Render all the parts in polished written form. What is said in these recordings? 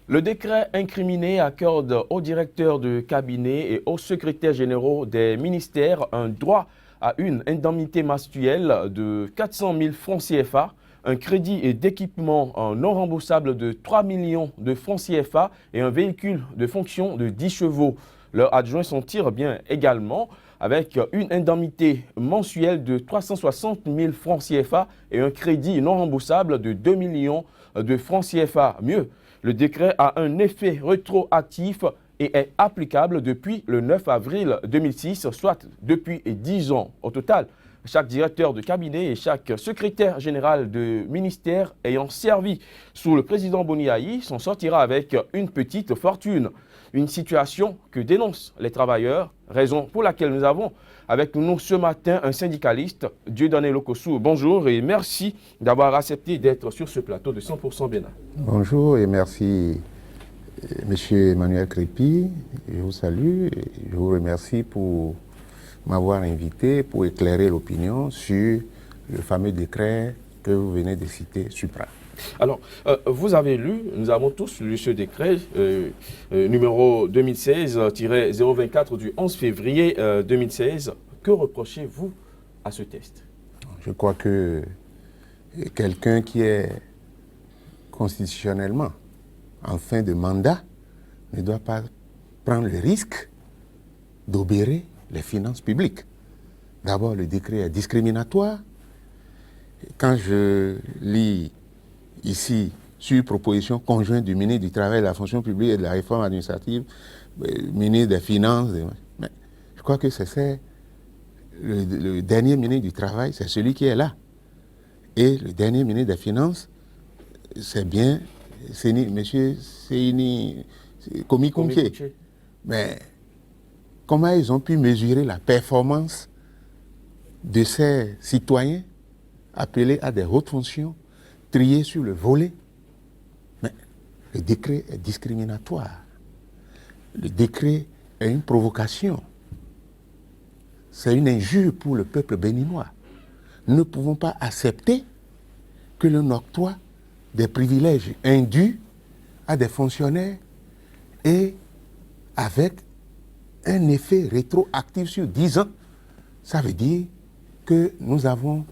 Le décret incriminé accorde aux directeurs de cabinet et aux secrétaires généraux des ministères un droit à une indemnité mensuelle de 400 000 francs CFA, un crédit d'équipement non remboursable de 3 millions de francs CFA et un véhicule de fonction de 10 chevaux. Leurs adjoints s'en tirent bien également avec une indemnité mensuelle de 360 000 francs CFA et un crédit non remboursable de 2 millions de francs CFA. Mieux, le décret a un effet rétroactif et est applicable depuis le 9 avril 2006, soit depuis 10 ans. Au total, chaque directeur de cabinet et chaque secrétaire général de ministère ayant servi sous le président Boni Aï s'en sortira avec une petite fortune. Une situation que dénoncent les travailleurs, raison pour laquelle nous avons avec nous ce matin un syndicaliste, Dieudonné Lokossou. Bonjour et merci d'avoir accepté d'être sur ce plateau de 100% Bénin. Bonjour et merci Monsieur Emmanuel Crépi, je vous salue et je vous remercie pour m'avoir invité pour éclairer l'opinion sur le fameux décret que vous venez de citer, Supra. Alors, vous avez lu, nous avons tous lu ce décret numéro 2016-024 du 11 février 2016. Que reprochez-vous à ce texte? Je crois que quelqu'un qui est constitutionnellement en fin de mandat ne doit pas prendre le risque d'obérer les finances publiques. D'abord, le décret est discriminatoire. Quand je lis ici, sur proposition conjointe du ministre du Travail, de la fonction publique et de la réforme administrative, ministre des Finances, mais je crois que c'est le dernier ministre du Travail, c'est celui qui est là. Et le dernier ministre des Finances, c'est bien M. Seyni Komi Kounké. Mais comment ils ont pu mesurer la performance de ces citoyens appelés à des hautes fonctions, triés sur le volet? Mais le décret est discriminatoire. Le décret est une provocation. C'est une injure pour le peuple béninois. Nous ne pouvons pas accepter que l'on octroie des privilèges indus à des fonctionnaires et avec un effet rétroactif sur 10 ans. Ça veut dire que nous avons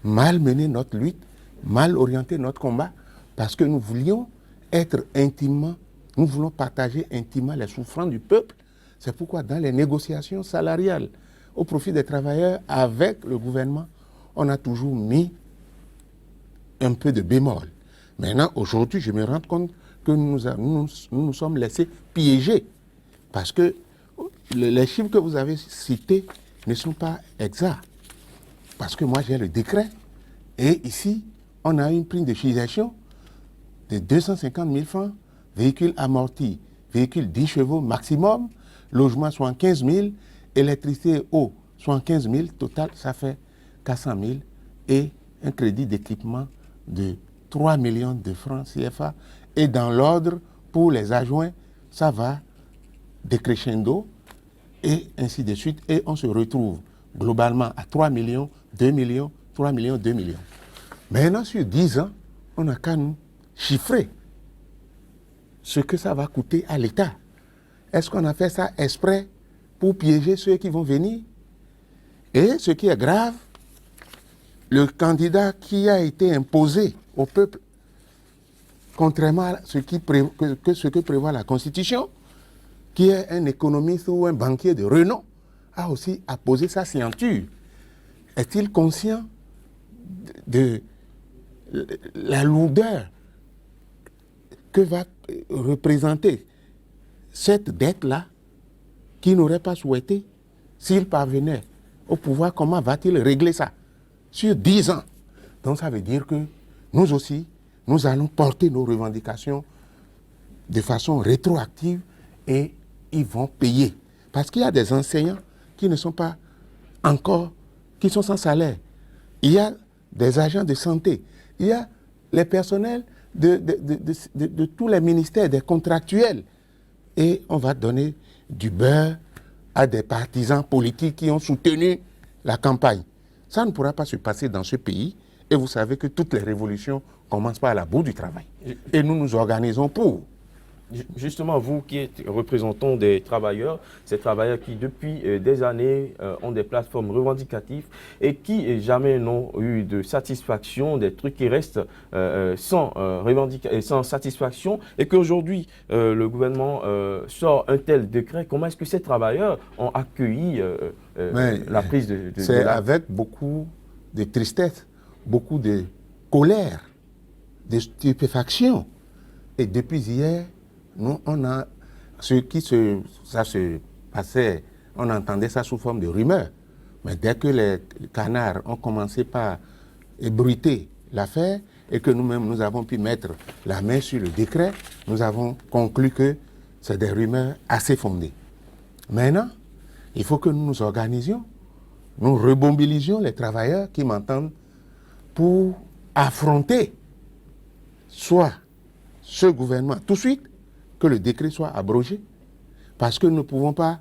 mal mené notre lutte, mal orienté notre combat, parce que nous voulions être intimement, nous voulons partager intimement les souffrances du peuple. C'est pourquoi dans les négociations salariales au profit des travailleurs avec le gouvernement, on a toujours mis un peu de bémol. Maintenant, aujourd'hui, je me rends compte que nous nous sommes laissés piéger parce que les chiffres que vous avez cités ne sont pas exacts. Parce que moi, j'ai le décret et ici, on a une prime de filiation de 250 000 francs, véhicule amorti, véhicule 10 chevaux maximum, logement 75 000, électricité et eau 75 000, total, ça fait 400 000 et un crédit d'équipement de 3 millions de francs CFA. Et dans l'ordre, pour les adjoints, ça va décrescendo et ainsi de suite. Et on se retrouve globalement à 3 millions, 2 millions, 3 millions, 2 millions. Maintenant, sur 10 ans, on n'a qu'à nous chiffrer ce que ça va coûter à l'État. Est-ce qu'on a fait ça exprès pour piéger ceux qui vont venir? Et ce qui est grave, le candidat qui a été imposé au peuple, contrairement à ce que prévoit la Constitution, qui est un économiste ou un banquier de renom, a aussi apposé sa signature. Est-il conscient de la lourdeur que va représenter cette dette-là qu'il n'aurait pas souhaité s'il parvenait au pouvoir? Comment va-t-il régler ça sur 10 ans? Donc ça veut dire que nous aussi, nous allons porter nos revendications de façon rétroactive et ils vont payer. Parce qu'il y a des enseignants qui ne sont pas encore, qui sont sans salaire. Il y a des agents de santé. Il y a les personnels de tous les ministères, des contractuels. Et on va donner du beurre à des partisans politiques qui ont soutenu la campagne. Ça ne pourra pas se passer dans ce pays. Et vous savez que toutes les révolutions commencent par la bout du travail. Et nous nous organisons pour. Justement, vous qui êtes représentant des travailleurs, ces travailleurs qui depuis des années ont des plateformes revendicatives et qui jamais n'ont eu de satisfaction, des trucs qui restent sans satisfaction, et qu'aujourd'hui le gouvernement sort un tel décret, comment est-ce que ces travailleurs ont accueilli la prise de c'est la... avec beaucoup de tristesse, beaucoup de colère, de stupéfaction. Et depuis hier, nous, on a ça se passait, on entendait ça sous forme de rumeurs. Mais dès que les canards ont commencé par ébruiter l'affaire et que nous-mêmes, nous avons pu mettre la main sur le décret, nous avons conclu que c'est des rumeurs assez fondées. Maintenant, il faut que nous nous organisions, nous remobilisions les travailleurs qui m'entendent pour affronter soit ce gouvernement tout de suite, que le décret soit abrogé, parce que nous ne pouvons pas,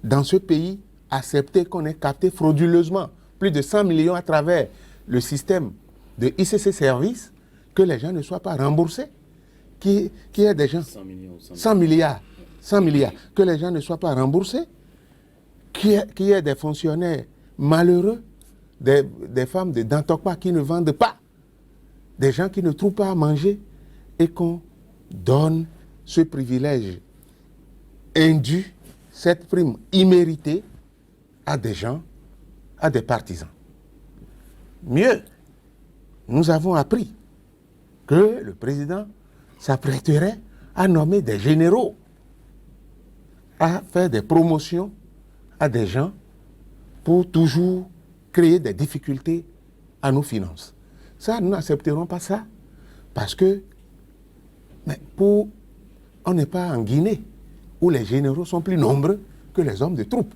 dans ce pays, accepter qu'on ait capté frauduleusement plus de 100 millions à travers le système de ICC Service, que les gens ne soient pas remboursés, qu'il y ait des gens... 100 milliards, que les gens ne soient pas remboursés, qu'il y ait des fonctionnaires malheureux, des femmes de Dantokpa qui ne vendent pas, des gens qui ne trouvent pas à manger, et qu'on donne ce privilège indu, cette prime imméritée à des gens, à des partisans. Mieux, nous avons appris que le président s'apprêterait à nommer des généraux, à faire des promotions à des gens pour toujours créer des difficultés à nos finances. Ça, nous n'accepterons pas ça, parce que mais on n'est pas en Guinée, où les généraux sont plus nombreux que les hommes de troupes.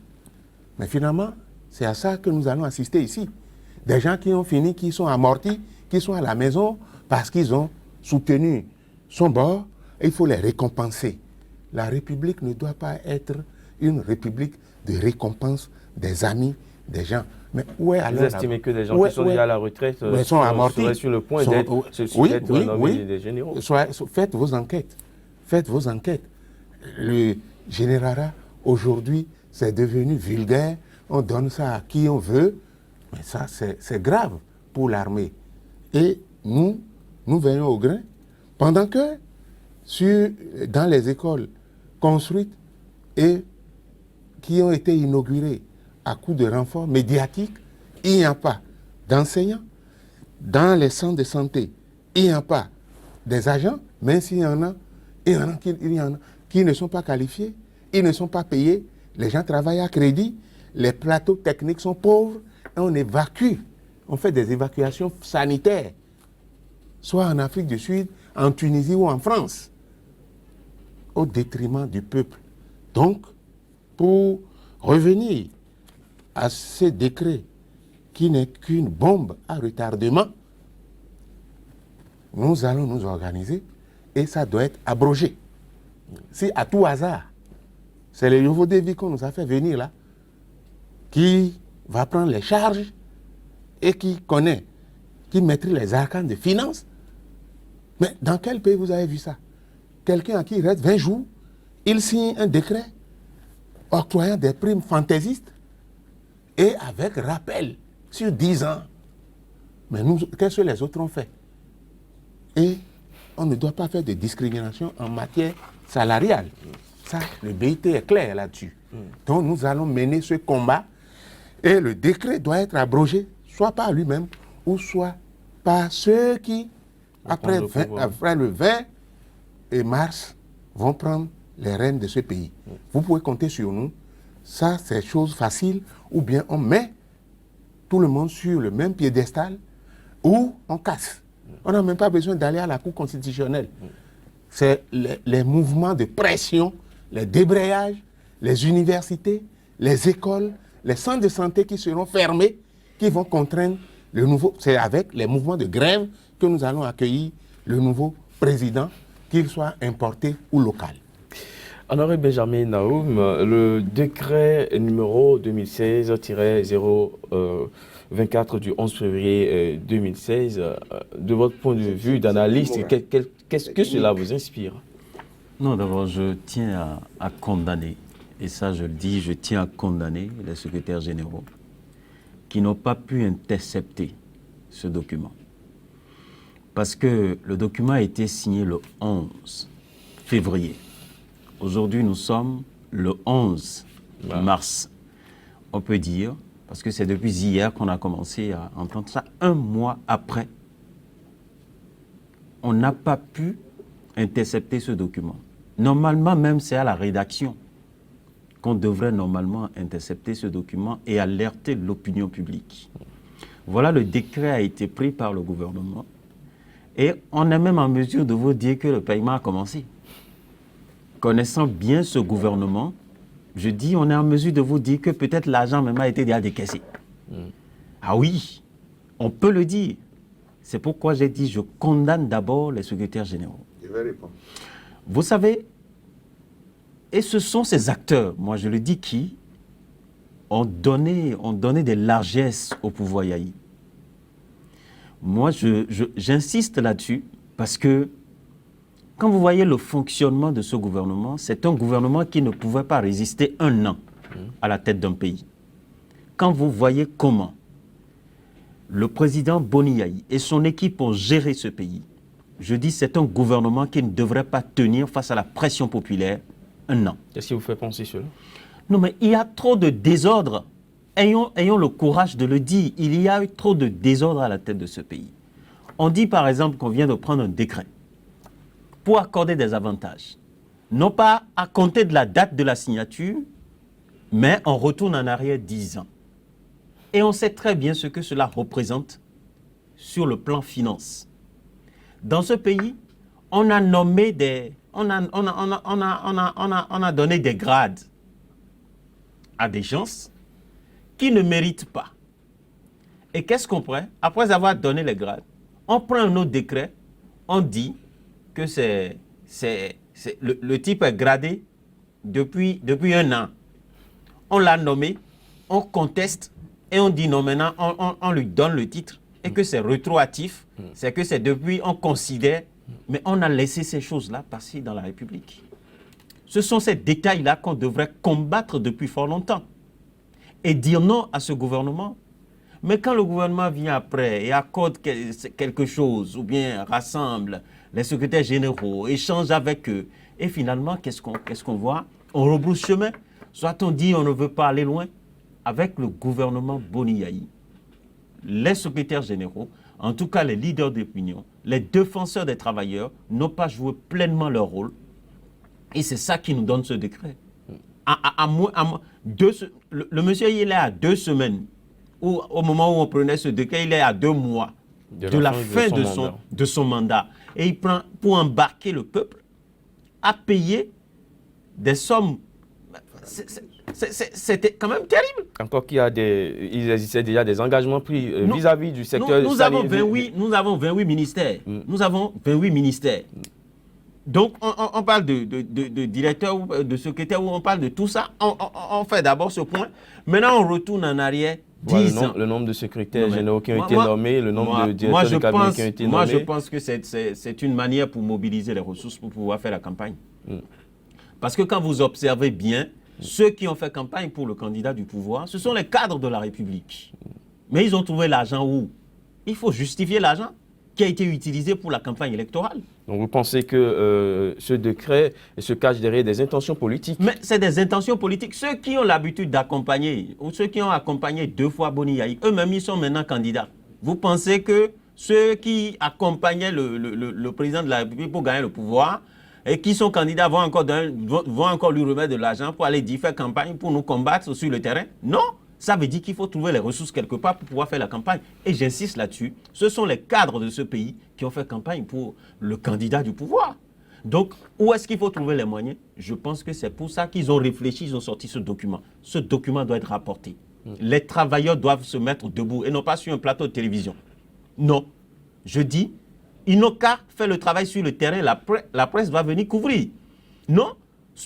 Mais finalement, c'est à ça que nous allons assister ici. Des gens qui ont fini, qui sont amortis, qui sont à la maison parce qu'ils ont soutenu son bord, et il faut les récompenser. La République ne doit pas être une République de récompense des amis, des gens. Mais où est alors... Vous estimez que des gens qui sont déjà à la retraite sont amortis, seraient sur le point d'être nommés des généraux? Faites vos enquêtes. Faites vos enquêtes. Le généralat, aujourd'hui, c'est devenu vulgaire. On donne ça à qui on veut. Mais ça, c'est grave pour l'armée. Et nous veillons au grain. Pendant que, dans les écoles construites et qui ont été inaugurées à coup de renforts médiatiques, il n'y a pas d'enseignants. Dans les centres de santé, il n'y a pas des agents, même s'il y en a, il y en a qui ne sont pas qualifiés, ils ne sont pas payés, les gens travaillent à crédit, les plateaux techniques sont pauvres, et on évacue, on fait des évacuations sanitaires, soit en Afrique du Sud, en Tunisie ou en France, au détriment du peuple. Donc, pour revenir à ce décret qui n'est qu'une bombe à retardement, nous allons nous organiser et ça doit être abrogé. Si à tout hasard, c'est le nouveau défi qu'on nous a fait venir là, qui va prendre les charges et qui connaît, qui maîtrise les arcanes de finances. Mais dans quel pays vous avez vu ça? Quelqu'un à qui il reste 20 jours, il signe un décret octroyant des primes fantaisistes et avec rappel sur 10 ans. Mais nous, qu'est-ce que les autres ont fait? Et on ne doit pas faire de discrimination en matière salariale. Ça, le BIT est clair là-dessus. Donc nous allons mener ce combat et le décret doit être abrogé, soit par lui-même ou soit par ceux qui, après le 20 mars, vont prendre les rênes de ce pays. Vous pouvez compter sur nous. Ça, c'est chose facile. Ou bien on met tout le monde sur le même piédestal ou on casse. On n'a même pas besoin d'aller à la Cour constitutionnelle. C'est les mouvements de pression, les débrayages, les universités, les écoles, les centres de santé qui seront fermés, qui vont contraindre le nouveau... C'est avec les mouvements de grève que nous allons accueillir le nouveau président, qu'il soit importé ou local. Honoré Benjamin Naoum, le décret numéro 2016-024 du 11 février 2016, de votre point de vue d'analyste, Qu'est-ce que cela vous inspire? Non, d'abord, je tiens à condamner, et ça je le dis, je tiens à condamner les secrétaires généraux qui n'ont pas pu intercepter ce document. Parce que le document a été signé le 11 février. Aujourd'hui, nous sommes le 11 mars. On peut dire, parce que c'est depuis hier qu'on a commencé à entendre ça, un mois après, on n'a pas pu intercepter ce document. Normalement, même c'est à la rédaction qu'on devrait normalement intercepter ce document et alerter l'opinion publique. Voilà, le décret a été pris par le gouvernement et on est même en mesure de vous dire que le paiement a commencé. Connaissant bien ce gouvernement, je dis, on est en mesure de vous dire que peut-être l'argent même a été déjà décaissé. Ah oui, on peut le dire. C'est pourquoi j'ai dit, je condamne d'abord les secrétaires généraux. Je vais répondre. Vous savez, et ce sont ces acteurs, moi je le dis, qui ont donné des largesses au pouvoir Yahi. Moi, j'insiste là-dessus parce que quand vous voyez le fonctionnement de ce gouvernement, c'est un gouvernement qui ne pouvait pas résister un an à la tête d'un pays. Quand vous voyez comment le président Boni Yahi et son équipe ont géré ce pays, je dis c'est un gouvernement qui ne devrait pas tenir face à la pression populaire un an. Qu'est-ce qui vous fait penser cela? Non, mais il y a trop de désordre. Ayons le courage de le dire. Il y a eu trop de désordre à la tête de ce pays. On dit par exemple qu'on vient de prendre un décret pour accorder des avantages. Non pas à compter de la date de la signature, mais on retourne en arrière 10 ans. Et on sait très bien ce que cela représente sur le plan finance. Dans ce pays, on a nommé on a donné des grades à des gens qui ne méritent pas. Et qu'est-ce qu'on prend? Après avoir donné les grades, on prend un autre décret, on dit que le type est gradé depuis un an. On l'a nommé, on conteste et on dit non, maintenant on lui donne le titre et que c'est rétroactif, c'est que c'est depuis, on considère, mais on a laissé ces choses-là passer dans la République. Ce sont ces détails-là qu'on devrait combattre depuis fort longtemps et dire non à ce gouvernement. Mais quand le gouvernement vient après et accorde quelque chose ou bien rassemble les secrétaires généraux, échange avec eux, et finalement, qu'est-ce qu'on voit? On rebrousse chemin. Soit on dit on ne veut pas aller loin. Avec le gouvernement Boni Yahi, les secrétaires généraux, en tout cas les leaders d'opinion, les défenseurs des travailleurs n'ont pas joué pleinement leur rôle. Et c'est ça qui nous donne ce décret. Le monsieur, il est à 2 semaines. Au moment où on prenait ce décret, il est à 2 mois de la fin de son mandat. Et il prend pour embarquer le peuple à payer des sommes. C'était quand même terrible. Encore qu'il y a il existait déjà des engagements pris vis-à-vis du secteur sanitaire. Nous avons 28 ministères. Nous avons 28 ministères. Donc, on parle de directeur, de secrétaire, on parle de tout ça. On fait d'abord ce point. Maintenant, on retourne en arrière 10 ans. Le nombre de secrétaires généraux qui ont été nommés, le nombre de directeurs de cabinet qui ont été nommés. Moi, je pense que c'est une manière pour mobiliser les ressources pour pouvoir faire la campagne. Parce que quand vous observez bien, ceux qui ont fait campagne pour le candidat du pouvoir, ce sont les cadres de la République. Mais ils ont trouvé l'argent où? Il faut justifier l'argent qui a été utilisé pour la campagne électorale. Donc vous pensez que ce décret se cache derrière des intentions politiques? Mais c'est des intentions politiques. Ceux qui ont l'habitude d'accompagner, ou ceux qui ont accompagné 2 fois Boni Yahi, eux-mêmes, ils sont maintenant candidats. Vous pensez que ceux qui accompagnaient le président de la République pour gagner le pouvoir, et qui sont candidats vont encore lui remettre de l'argent pour aller faire campagne, pour nous combattre sur le terrain? Non, ça veut dire qu'il faut trouver les ressources quelque part pour pouvoir faire la campagne. Et j'insiste là-dessus, ce sont les cadres de ce pays qui ont fait campagne pour le candidat du pouvoir. Donc, où est-ce qu'il faut trouver les moyens? Je pense que c'est pour ça qu'ils ont réfléchi, ils ont sorti ce document. Ce document doit être rapporté. Les travailleurs doivent se mettre debout et non pas sur un plateau de télévision. Non, je dis, ils n'ont qu'à faire le travail sur le terrain, la presse va venir couvrir. Non,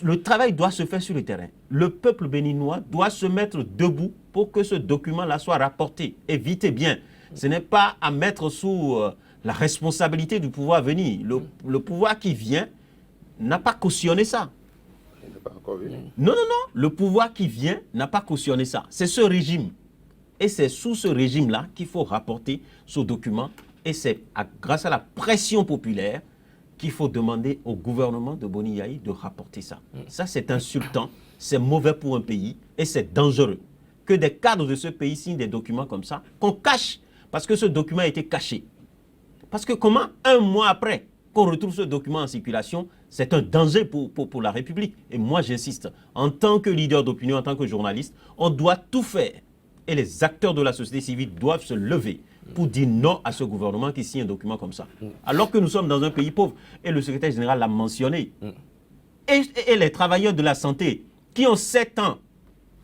le travail doit se faire sur le terrain. Le peuple béninois doit se mettre debout pour que ce document-là soit rapporté. Et vite et bien. Ce n'est pas à mettre sous la responsabilité du pouvoir à venir. Le pouvoir qui vient n'a pas cautionné ça. Il n'est pas encore venu. Non, non, non. Le pouvoir qui vient n'a pas cautionné ça. C'est ce régime. Et c'est sous ce régime-là qu'il faut rapporter ce document. Et c'est grâce à la pression populaire qu'il faut demander au gouvernement de Boni Yayi de rapporter ça. Ça, c'est insultant, c'est mauvais pour un pays et c'est dangereux. Que des cadres de ce pays signent des documents comme ça, qu'on cache, parce que ce document a été caché. Parce que comment, un mois après qu'on retrouve ce document en circulation, c'est un danger pour la République. Et moi, j'insiste, en tant que leader d'opinion, en tant que journaliste, on doit tout faire. Et les acteurs de la société civile doivent se lever pour dire non à ce gouvernement qui signe un document comme ça. Alors que nous sommes dans un pays pauvre. Et le secrétaire général l'a mentionné. Et les travailleurs de la santé qui ont 7 ans,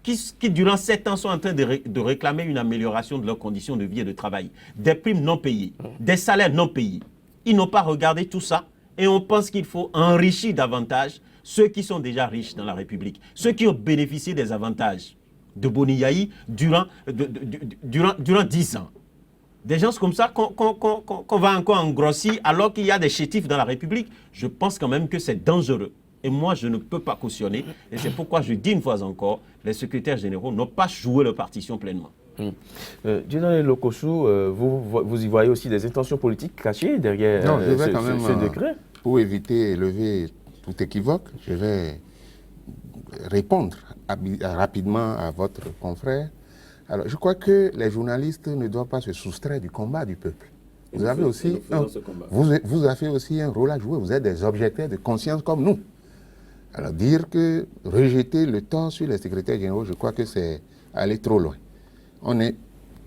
qui durant 7 ans sont en train de réclamer une amélioration de leurs conditions de vie et de travail, des primes non payées, des salaires non payés. Ils n'ont pas regardé tout ça et on pense qu'il faut enrichir davantage ceux qui sont déjà riches dans la République, ceux qui ont bénéficié des avantages de Boni Yayi durant 10 ans. Des gens comme ça qu'on va encore engrossir alors qu'il y a des chétifs dans la République, je pense quand même que c'est dangereux. Et moi, je ne peux pas cautionner. Et c'est pourquoi je dis une fois encore, les secrétaires généraux n'ont pas joué leur partition pleinement. Dieudonné Lokossou, vous y voyez aussi des intentions politiques cachées derrière ce décret? Pour éviter de lever tout équivoque, je vais répondre rapidement à votre confrère. Alors, je crois que les journalistes ne doivent pas se soustraire du combat du peuple. Vous avez aussi un rôle à jouer. Vous êtes des objecteurs de conscience comme nous. Alors, dire que rejeter le tort sur les secrétaires généraux, je crois que c'est aller trop loin. On est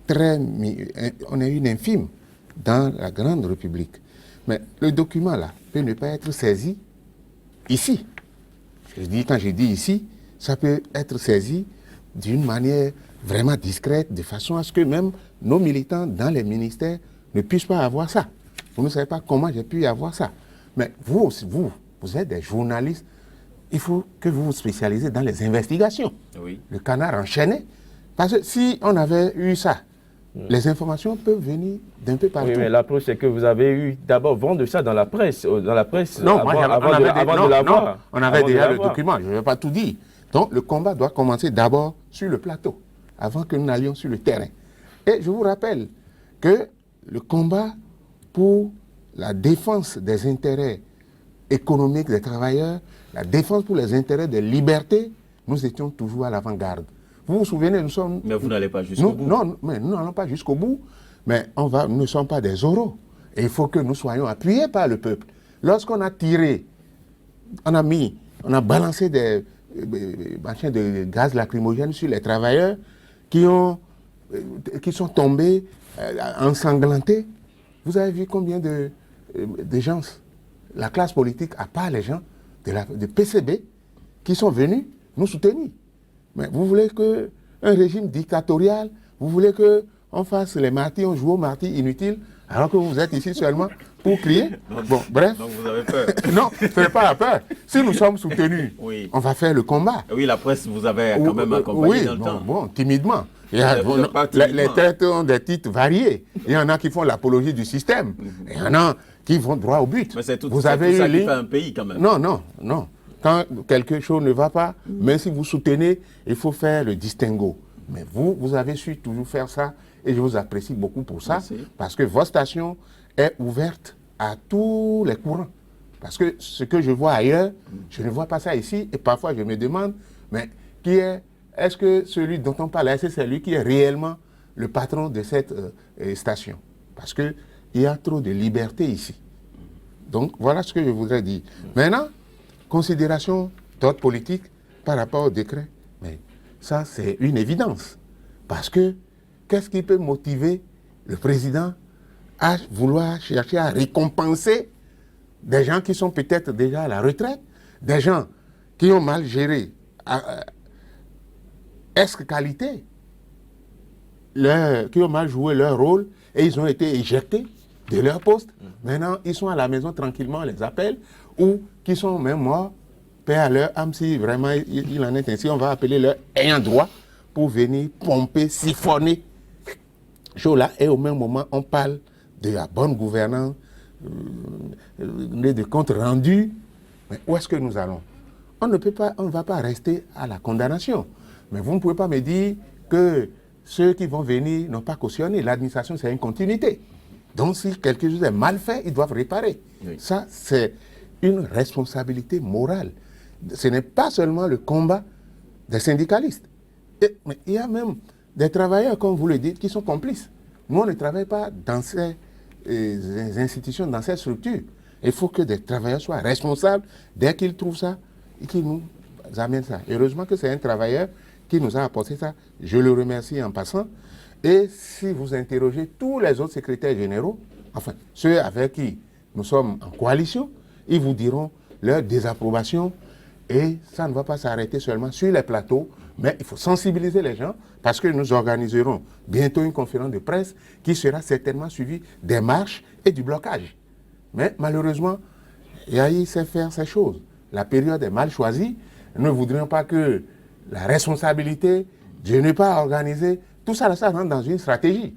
une infime dans la grande République. Mais le document là peut ne pas être saisi ici. Quand je dis ici, ça peut être saisi d'une manière vraiment discrète, de façon à ce que même nos militants dans les ministères ne puissent pas avoir ça. Vous ne savez pas comment j'ai pu avoir ça. Mais vous êtes des journalistes. Il faut que vous vous spécialisez dans les investigations. Oui. Le canard enchaîné. Parce que si on avait eu ça, les informations peuvent venir d'un peu partout. Oui, mais l'approche, c'est que vous avez eu d'abord vent de ça dans la presse. Non, avant de l'avoir. On avait déjà le document, je ne vais pas tout dire. Donc le combat doit commencer d'abord sur le plateau, avant que nous n'allions sur le terrain. Et je vous rappelle que le combat pour la défense des intérêts économiques des travailleurs, la défense pour les intérêts des libertés, nous étions toujours à l'avant-garde. Vous vous souvenez, nous sommes... Mais vous n'allez pas jusqu'au bout. Non, mais nous n'allons pas jusqu'au bout. Mais nous ne sommes pas des oraux. Et il faut que nous soyons appuyés par le peuple. Lorsqu'on a tiré, on a balancé des machins de gaz lacrymogène sur les travailleurs qui sont tombés ensanglantés. Vous avez vu combien de gens, la classe politique, à part les gens de PCB, qui sont venus nous soutenir. Mais vous voulez qu'un régime dictatorial, vous voulez qu'on fasse les martyrs, on joue aux martyrs inutiles, alors que vous êtes ici seulement pour crier. Bon, bref. Donc vous avez peur. Non, ce n'est pas la peur. Si nous sommes soutenus, oui, on va faire le combat. Oui, la presse vous avait quand même accompagné dans le temps. Bon, timidement. Les têtes ont des titres variés. Il y en a qui font l'apologie du système. Il y en a qui vont droit au but. Mais c'est tout ça qui fait un pays quand même. Non. Quand quelque chose ne va pas, même si vous soutenez, il faut faire le distinguo. Mais vous avez su toujours faire ça et je vous apprécie beaucoup pour ça. Merci. Parce que votre station est ouverte à tous les courants. Parce que ce que je vois ailleurs, je ne vois pas ça ici et parfois je me demande, mais est-ce que celui dont on parle, c'est celui qui est réellement le patron de cette station? Parce qu'il y a trop de liberté ici. Donc voilà ce que je voudrais dire. Maintenant, considération d'ordre politique par rapport au décret, mais ça c'est une évidence. Parce que qu'est-ce qui peut motiver le président à vouloir chercher à récompenser des gens qui sont peut-être déjà à la retraite, des gens qui ont mal géré, qualité, qui ont mal joué leur rôle et ils ont été éjectés de leur poste. Maintenant, ils sont à la maison tranquillement, on les appelle, ou qui sont même morts, paix à leur âme, si vraiment il en est ainsi, on va appeler leur ayant droit pour venir pomper, siphonner. Là, et au même moment, on parle de la bonne gouvernance, de comptes rendus. Mais où est-ce que nous allons? On ne va pas rester à la condamnation. Mais vous ne pouvez pas me dire que ceux qui vont venir n'ont pas cautionné. L'administration, c'est une continuité. Donc, si quelque chose est mal fait, ils doivent réparer. Oui. Ça, c'est une responsabilité morale. Ce n'est pas seulement le combat des syndicalistes. Mais il y a même des travailleurs, comme vous le dites, qui sont complices. Nous, on ne travaille pas dans ces institutions, dans ces structures. Il faut que des travailleurs soient responsables dès qu'ils trouvent ça et qu'ils nous amènent ça. Heureusement que c'est un travailleur qui nous a apporté ça. Je le remercie en passant. Et si vous interrogez tous les autres secrétaires généraux, enfin, ceux avec qui nous sommes en coalition, ils vous diront leur désapprobation. Et ça ne va pas s'arrêter seulement sur les plateaux, mais il faut sensibiliser les gens parce que nous organiserons bientôt une conférence de presse qui sera certainement suivie des marches et du blocage. Mais malheureusement, Yahi sait faire ces choses. La période est mal choisie. Nous ne voudrions pas que la responsabilité de ne pas organiser, tout ça, ça rentre dans une stratégie.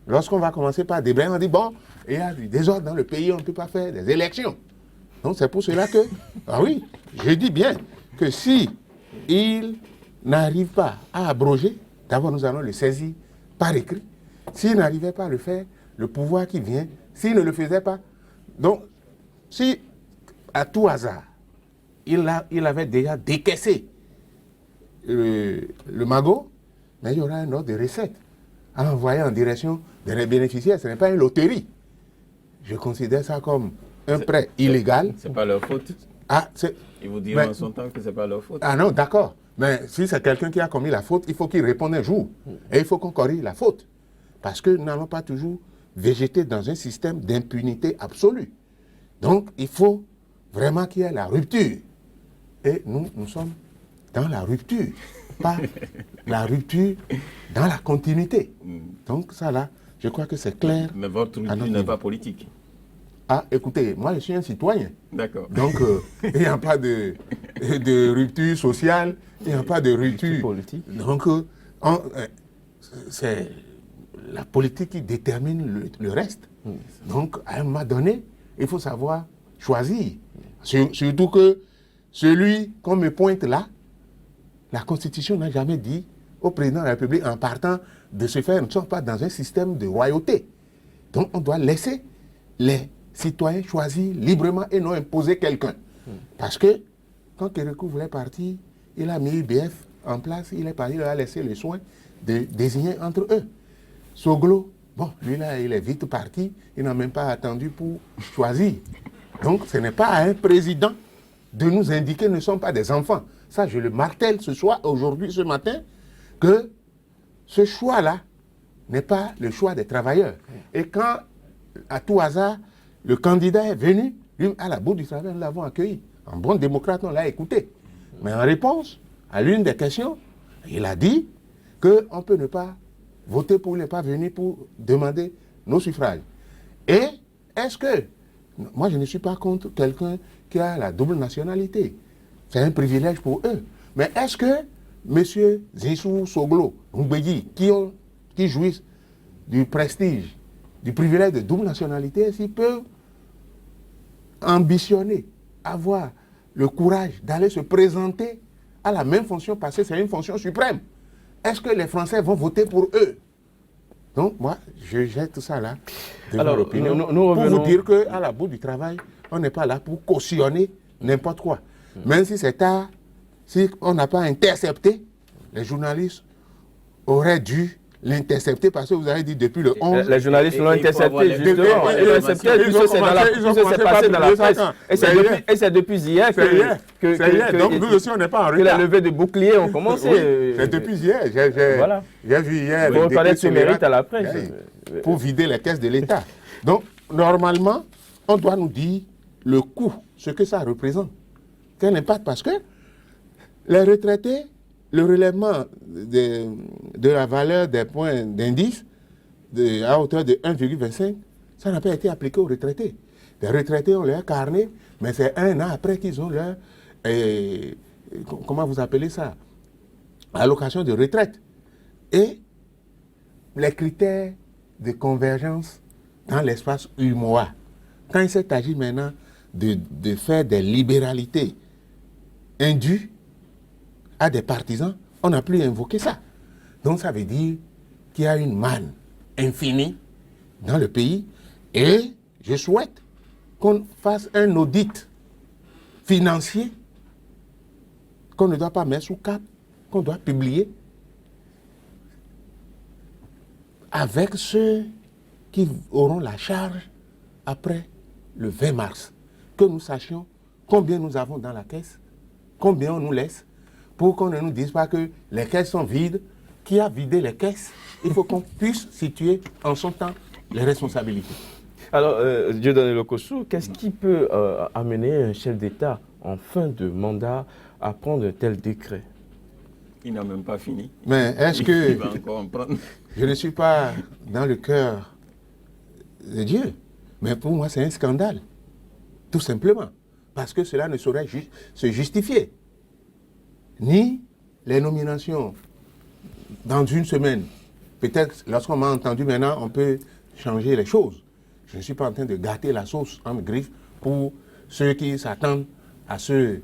Lorsqu'on va commencer par débrayer, on dit, bon, il y a du désordre dans le pays, on ne peut pas faire des élections. Donc c'est pour cela que, ah oui, je dis bien que si il n'arrive pas à abroger, d'abord nous allons le saisir par écrit. S'il n'arrivait pas à le faire, le pouvoir qui vient, s'il ne le faisait pas, donc si à tout hasard, il avait déjà décaissé le magot, mais il y aura un ordre de recette à envoyer en direction des bénéficiaires. Ce n'est pas une loterie. Je considère ça comme un prêt illégal. C'est pas leur faute. Ah, ils vous diront en son temps que c'est pas leur faute. Ah non, d'accord. Mais si c'est quelqu'un qui a commis la faute, il faut qu'il réponde un jour. Et il faut qu'on corrige la faute. Parce que nous n'allons pas toujours végéter dans un système d'impunité absolue. Donc, il faut vraiment qu'il y ait la rupture. Et nous sommes dans la rupture, pas la rupture dans la continuité. Donc, ça là, je crois que c'est clair. Mais votre rupture n'est pas politique. Ah, écoutez, moi je suis un citoyen. D'accord. Donc, il n'y a pas de rupture sociale, il n'y a pas de rupture politique. Donc, c'est la politique qui détermine le reste. Donc, à un moment donné, il faut savoir choisir. Surtout que celui qu'on me pointe là, la Constitution n'a jamais dit au président de la République, en partant de se faire, nous ne sommes pas dans un système de royauté. Donc, on doit laisser les citoyens choisir librement et non imposer quelqu'un. Parce que quand Kérékou voulait partir, il a mis UBF en place, il est parti, il a laissé le soin de désigner entre eux. Soglo, bon, lui là, il est vite parti, il n'a même pas attendu pour choisir. Donc, ce n'est pas à un président de nous indiquer que nous ne sommes pas des enfants. Ça, je le martèle ce soir, aujourd'hui, ce matin, que ce choix-là n'est pas le choix des travailleurs. Et quand, à tout hasard, le candidat est venu, lui, à la bout du travail, nous l'avons accueilli. En bon démocrate, on l'a écouté. Mais en réponse à l'une des questions, il a dit qu'on peut ne pas voter pour, il n'est pas venu pour demander nos suffrages. Et est-ce que, moi je ne suis pas contre quelqu'un qui a la double nationalité. C'est un privilège pour eux. Mais est-ce que M. Zissou Soglo, Mbegi, qui jouissent du prestige, du privilège de double nationalité, s'ils peuvent ambitionner, avoir le courage d'aller se présenter à la même fonction parce que c'est une fonction suprême. Est-ce que les Français vont voter pour eux? Donc moi, je jette tout ça là devant l'opinion pour vous dire qu'à la bout du travail, on n'est pas là pour cautionner n'importe quoi. Même si c'est tard, si on n'a pas intercepté, les journalistes auraient dû l'intercepter parce que vous avez dit depuis le 11... Les journalistes l'ont intercepté, justement. Ils l'ont intercepté, c'est passé dans la presse. Et c'est depuis hier que... Donc nous aussi, on n'est pas en retard. Que la levée de boucliers ont commencé. Oui, c'est depuis hier. J'ai vu hier... Il faut reconnaître ce mérite à la presse. Pour vider les caisses de l'État. Donc, normalement, on doit nous dire le coût, ce que ça représente. Quel impact? Parce que les retraités, le relèvement de la valeur des points d'indice à hauteur de 1,25, ça n'a pas été appliqué aux retraités. Les retraités ont leur carnet, mais c'est un an après qu'ils ont leur, comment vous appelez ça, allocation de retraite. Et les critères de convergence dans l'espace UMOA. Quand il s'est agi maintenant de faire des libéralités indues à des partisans, on n'a plus invoqué ça. Donc ça veut dire qu'il y a une manne infinie dans le pays et je souhaite qu'on fasse un audit financier qu'on ne doit pas mettre sous cap, qu'on doit publier avec ceux qui auront la charge après le 20 mars. Que nous sachions combien nous avons dans la caisse, combien on nous laisse, pour qu'on ne nous dise pas que les caisses sont vides. Qui a vidé les caisses? Il faut qu'on puisse situer en son temps les responsabilités. Alors, Dieudonné Lokossou, qu'est-ce qui peut amener un chef d'État en fin de mandat à prendre un tel décret? Il n'a même pas fini. Mais est-ce que Il va encore en prendre. je ne suis pas dans le cœur de Dieu? Mais pour moi, c'est un scandale. Tout simplement. Parce que cela ne saurait se justifier. Ni les nominations dans une semaine. Peut-être, lorsqu'on m'a entendu maintenant, on peut changer les choses. Je ne suis pas en train de gâter la sauce en griffe pour ceux qui s'attendent à cette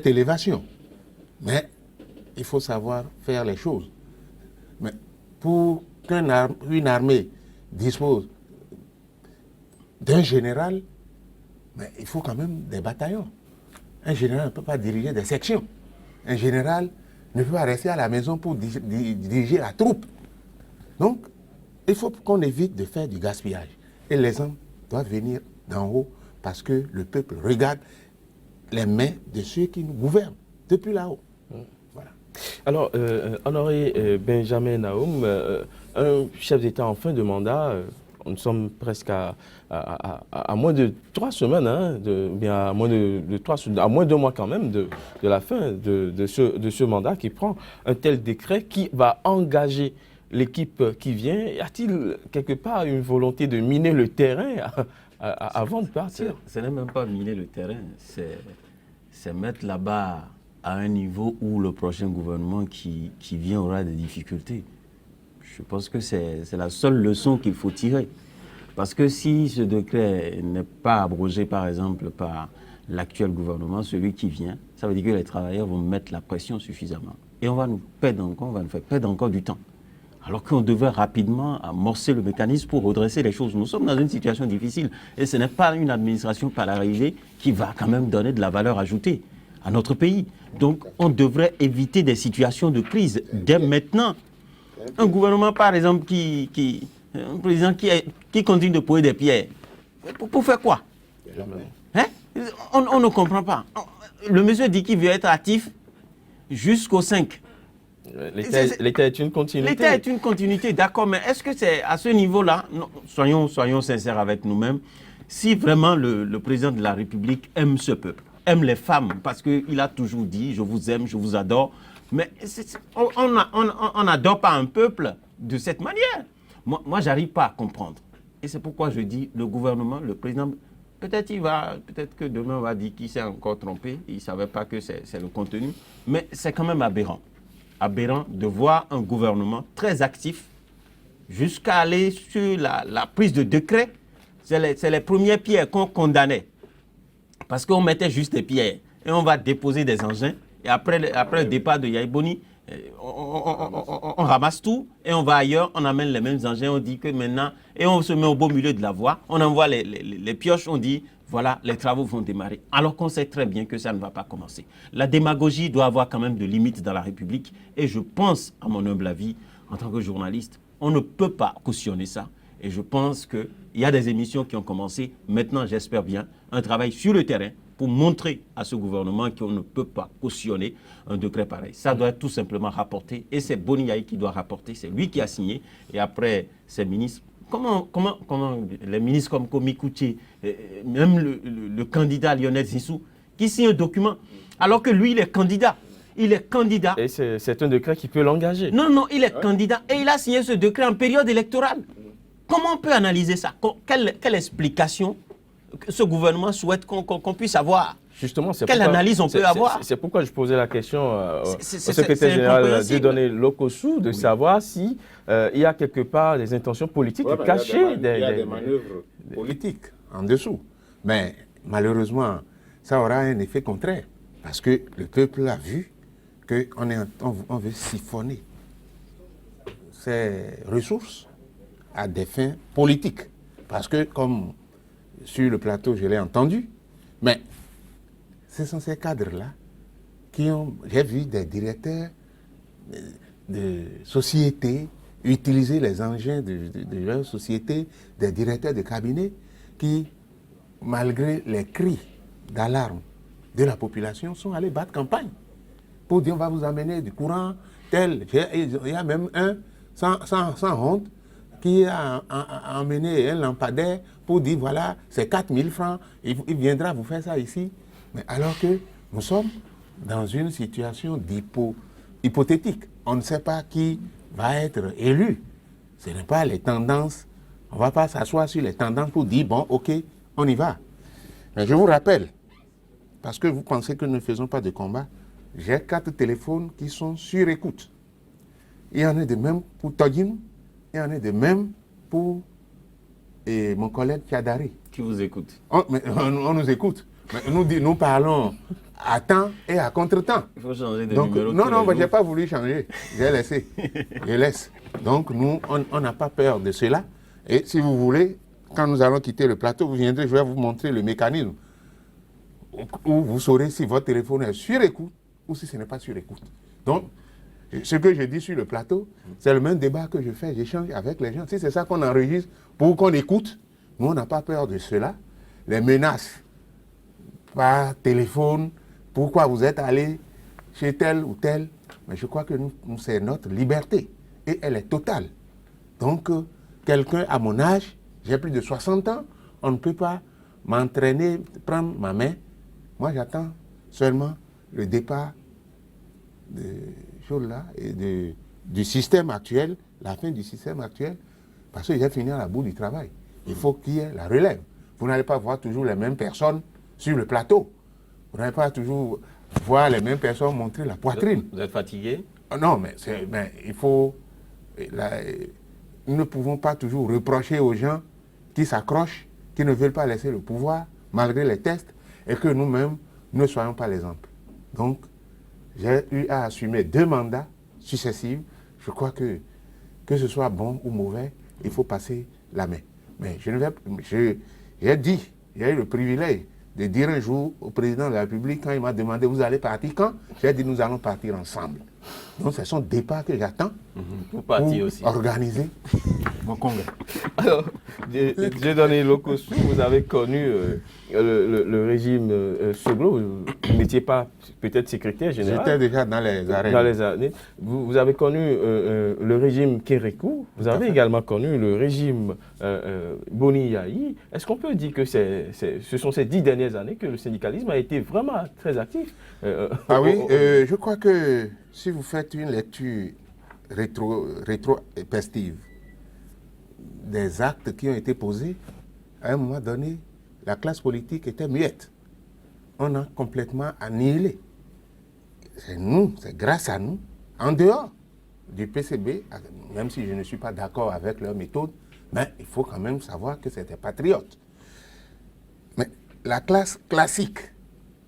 élévation. Mais il faut savoir faire les choses. Mais pour qu'une armée dispose d'un général, mais il faut quand même des bataillons. Un général ne peut pas diriger des sections. Un général ne peut pas rester à la maison pour diriger la troupe. Donc, il faut qu'on évite de faire du gaspillage. Et les hommes doivent venir d'en haut parce que le peuple regarde les mains de ceux qui nous gouvernent depuis là-haut. Voilà. Alors, Honoré Benjamin Naoum, un chef d'État en fin de mandat, nous sommes presque à moins de 3 semaines, hein, à moins de 2 mois quand même de la fin de ce mandat qui prend un tel décret qui va engager l'équipe qui vient. Y a-t-il quelque part une volonté de miner le terrain avant de partir? Ce n'est même pas miner le terrain, c'est mettre la barre à un niveau où le prochain gouvernement qui vient aura des difficultés. Je pense que c'est la seule leçon qu'il faut tirer. Parce que si ce décret n'est pas abrogé, par exemple, par l'actuel gouvernement, celui qui vient, ça veut dire que les travailleurs vont mettre la pression suffisamment. Et on va nous faire perdre encore du temps. Alors qu'on devait rapidement amorcer le mécanisme pour redresser les choses. Nous sommes dans une situation difficile. Et ce n'est pas une administration par l'arrivée qui va quand même donner de la valeur ajoutée à notre pays. Donc, on devrait éviter des situations de crise dès maintenant. Un gouvernement, par exemple, un président qui continue de poser des pierres. Pour faire quoi? Hein? On ne comprend pas. Le monsieur dit qu'il veut être actif jusqu'au 5. L'État est une continuité. L'État est une continuité, d'accord, mais est-ce que c'est à ce niveau-là? Soyons sincères avec nous-mêmes. Si vraiment le président de la République aime ce peuple, aime les femmes, parce qu'il a toujours dit « je vous aime, je vous adore », mais on n'adore pas un peuple de cette manière. Moi je n'arrive pas à comprendre. Et c'est pourquoi je dis, le gouvernement, le président, peut-être que demain on va dire qu'il s'est encore trompé, il ne savait pas que c'est le contenu, mais c'est quand même aberrant. Aberrant de voir un gouvernement très actif jusqu'à aller sur la prise de décret. C'est les premières pierres qu'on condamnait. Parce qu'on mettait juste des pierres et on va déposer des engins. Et après le départ de Yaya Boni, on ramasse tout et on va ailleurs, on amène les mêmes engins, on dit que maintenant, et on se met au beau milieu de la voie, on envoie les pioches, on dit, voilà, les travaux vont démarrer. Alors qu'on sait très bien que ça ne va pas commencer. La démagogie doit avoir quand même de limites dans la République et je pense, à mon humble avis, en tant que journaliste, on ne peut pas cautionner ça. Et je pense qu'il y a des émissions qui ont commencé. Maintenant, j'espère bien, un travail sur le terrain pour montrer à ce gouvernement qu'on ne peut pas cautionner un décret pareil. Ça doit être tout simplement rapporté. Et c'est Boni Yayi qui doit rapporter. C'est lui qui a signé. Et après, ces ministres. Comment les ministres comme Komi Kouché, même le candidat Lionel Zissou, qui signe un document, alors que lui, il est candidat. Il est candidat. Et c'est un décret qui peut l'engager. Non, il est candidat. Et il a signé ce décret en période électorale. Comment on peut analyser ça? Quelle explication ce gouvernement souhaite qu'on puisse avoir? Justement, quelle analyse on peut avoir? C'est pourquoi je posais la question au C'est secrétaire général Dieudonné Lokossou de oui. savoir si il y a quelque part des intentions politiques cachées. Il y a des manœuvres politiques en dessous. Mais malheureusement, ça aura un effet contraire. Parce que le peuple a vu qu'on veut siphonner ces ressources à des fins politiques. Parce que, comme sur le plateau, je l'ai entendu, mais ce sont ces cadres-là qui ont... J'ai vu des directeurs de sociétés utiliser les engins de leur société, des directeurs de cabinet qui, malgré les cris d'alarme de la population, sont allés battre campagne pour dire on va vous amener du courant tel. Il y a même un, sans honte, qui a emmené un lampadaire pour dire voilà, c'est 4 000 francs, il viendra vous faire ça ici. Mais alors que nous sommes dans une situation hypothétique. On ne sait pas qui va être élu. Ce n'est pas les tendances. On ne va pas s'asseoir sur les tendances pour dire bon, ok, on y va. Mais je vous rappelle, parce que vous pensez que nous ne faisons pas de combat, j'ai 4 téléphones qui sont sur écoute. Il y en a de même pour Todim, il y en a de même pour mon collègue Tiadari. Qui vous écoute? On nous écoute. Mais nous parlons à temps et à contre-temps. Il faut changer de Donc, numéro. Non, je n'ai pas voulu changer. J'ai laissé. Je laisse. Donc, nous, on n'a pas peur de cela. Et si vous voulez, quand nous allons quitter le plateau, vous viendrez, je vais vous montrer le mécanisme où vous saurez si votre téléphone est sur écoute ou si ce n'est pas sur écoute. Donc, ce que je dis sur le plateau, c'est le même débat que je fais, j'échange avec les gens. Si c'est ça qu'on enregistre pour qu'on écoute, nous, on n'a pas peur de cela. Les menaces par téléphone, pourquoi vous êtes allé chez tel ou tel, mais je crois que nous c'est notre liberté et elle est totale. Donc, quelqu'un à mon âge, j'ai plus de 60 ans, on ne peut pas m'entraîner, prendre ma main. Moi, j'attends seulement le départ de choses-là et du système actuel, la fin du système actuel, parce que j'ai fini à la bout du travail. Il faut qu'il y ait la relève. Vous n'allez pas voir toujours les mêmes personnes sur le plateau. Vous n'allez pas toujours voir les mêmes personnes montrer la poitrine. Vous êtes fatigué? Non, mais il faut... nous ne pouvons pas toujours reprocher aux gens qui s'accrochent, qui ne veulent pas laisser le pouvoir, malgré les tests, et que nous-mêmes ne soyons pas l'exemple. Donc, j'ai eu à assumer 2 mandats successifs. Je crois que ce soit bon ou mauvais, il faut passer la main. Mais j'ai dit, j'ai eu le privilège de dire un jour au président de la République, quand il m'a demandé, vous allez partir quand? J'ai dit, nous allons partir ensemble. Donc, c'est son départ que j'attends pour organiser mon congrès. Alors, Dieudonné Lokossou, vous avez connu le régime Soglo, vous n'étiez pas peut-être secrétaire général. J'étais déjà dans les arènes. Vous avez connu le régime Kérékou, vous avez également connu le régime Boni Yayi. Est-ce qu'on peut dire que ce sont ces 10 dernières années que le syndicalisme a été vraiment très actif? Ah oui, je crois que si vous faites une lecture rétrospective des actes qui ont été posés, à un moment donné, la classe politique était muette. On a complètement annihilé. C'est nous, c'est grâce à nous, en dehors du PCB, même si je ne suis pas d'accord avec leur méthode, mais il faut quand même savoir que c'était patriote. Mais la classe classique,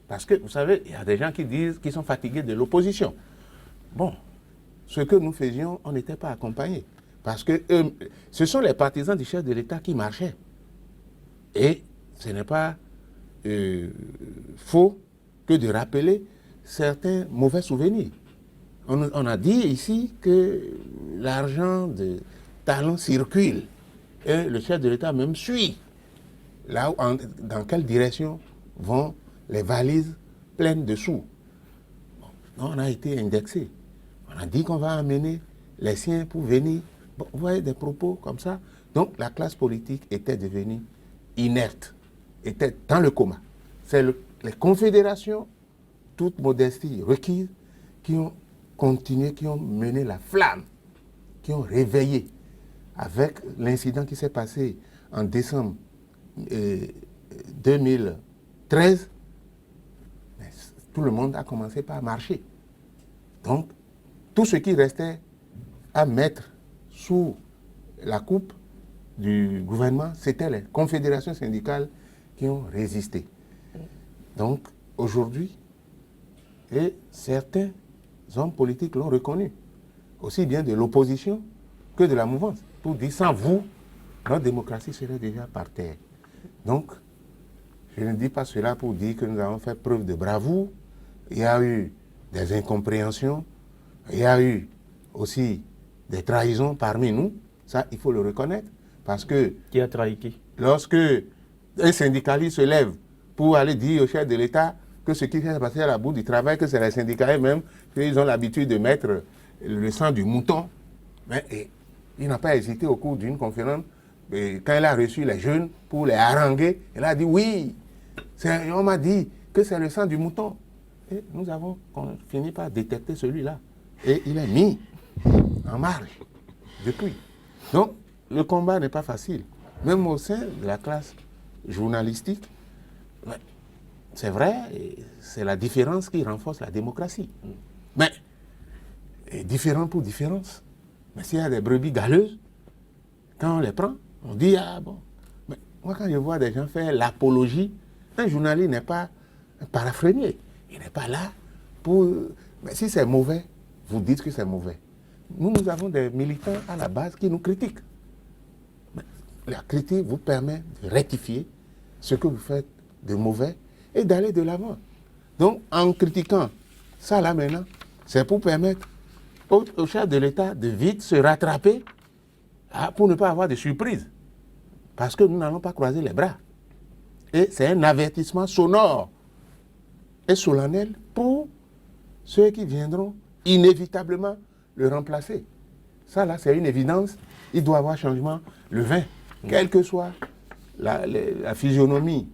parce que vous savez, il y a des gens qui disent qu'ils sont fatigués de l'opposition. Bon, ce que nous faisions, on n'était pas accompagnés. Parce que ce sont les partisans du chef de l'État qui marchaient. Et ce n'est pas faux que de rappeler certains mauvais souvenirs. On a dit ici que l'argent de Talon circule. Et le chef de l'État même suit. Là, dans quelle direction vont les valises pleines de sous? Bon, on a été indexé. On a dit qu'on va amener les siens pour venir. Bon, vous voyez des propos comme ça. Donc la classe politique était devenue inerte, était dans le coma. C'est les confédérations, toute modestie requise, qui ont continué, qui ont mené la flamme, qui ont réveillé. Avec l'incident qui s'est passé en décembre 2013, tout le monde a commencé par marcher. Donc, tout ce qui restait à mettre sous la coupe du gouvernement, c'était les confédérations syndicales qui ont résisté. Donc, aujourd'hui, et certains hommes politiques l'ont reconnu, aussi bien de l'opposition que de la mouvance, pour dire sans vous, notre démocratie serait déjà par terre. Donc, je ne dis pas cela pour dire que nous avons fait preuve de bravoure. Il y a eu des incompréhensions, il y a eu aussi des trahisons parmi nous, ça il faut le reconnaître, parce que... Qui a trahi qui? Lorsque un syndicaliste se lève pour aller dire au chef de l'État que ce qui s'est passé à la bout du travail, que c'est les syndicats eux-mêmes, qu'ils ont l'habitude de mettre le sang du mouton, mais il n'a pas hésité au cours d'une conférence, quand il a reçu les jeunes pour les haranguer, il a dit oui, on m'a dit que c'est le sang du mouton. Et nous avons fini par détecter celui-là. Et il est mis en marge depuis. Donc, le combat n'est pas facile. Même au sein de la classe journalistique, c'est vrai, c'est la différence qui renforce la démocratie. Mais, différent pour différence. Mais s'il y a des brebis galeuses, quand on les prend, on dit, ah bon. Mais moi, quand je vois des gens faire l'apologie, un journaliste n'est pas un paraphrénier. Il n'est pas là pour... Mais si c'est mauvais, vous dites que c'est mauvais. Nous avons des militants à la base qui nous critiquent. Mais la critique vous permet de rectifier ce que vous faites de mauvais et d'aller de l'avant. Donc, en critiquant ça là maintenant, c'est pour permettre au chef de l'État de vite se rattraper pour ne pas avoir de surprise. Parce que nous n'allons pas croiser les bras. Et c'est un avertissement sonore et solennel pour ceux qui viendront inévitablement le remplacer. Ça là, c'est une évidence. Il doit y avoir changement le 20. Quelle que soit la physionomie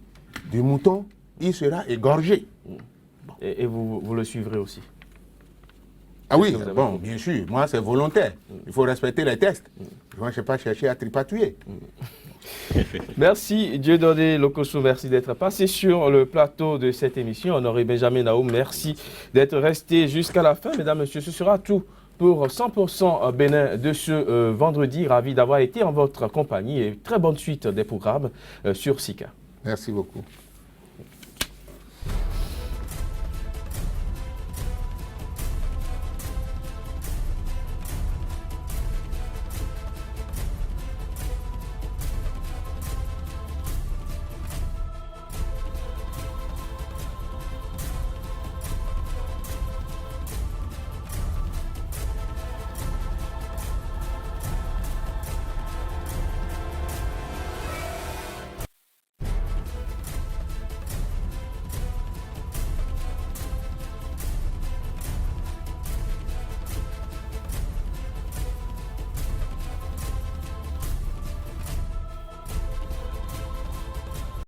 du mouton, il sera égorgé. Bon. Et vous le suivrez aussi? Ah oui, bon, bien sûr, moi c'est volontaire. Il faut respecter les textes. Moi, je ne vais pas chercher à tripatouiller. Merci Dieudonné Lokosso, merci d'être passé sur le plateau de cette émission. Honoré Benjamin Naoum, merci d'être resté jusqu'à la fin. Mesdames, Messieurs, ce sera tout pour 100% Bénin de ce vendredi. Ravi d'avoir été en votre compagnie et très bonne suite des programmes sur SICA. Merci beaucoup.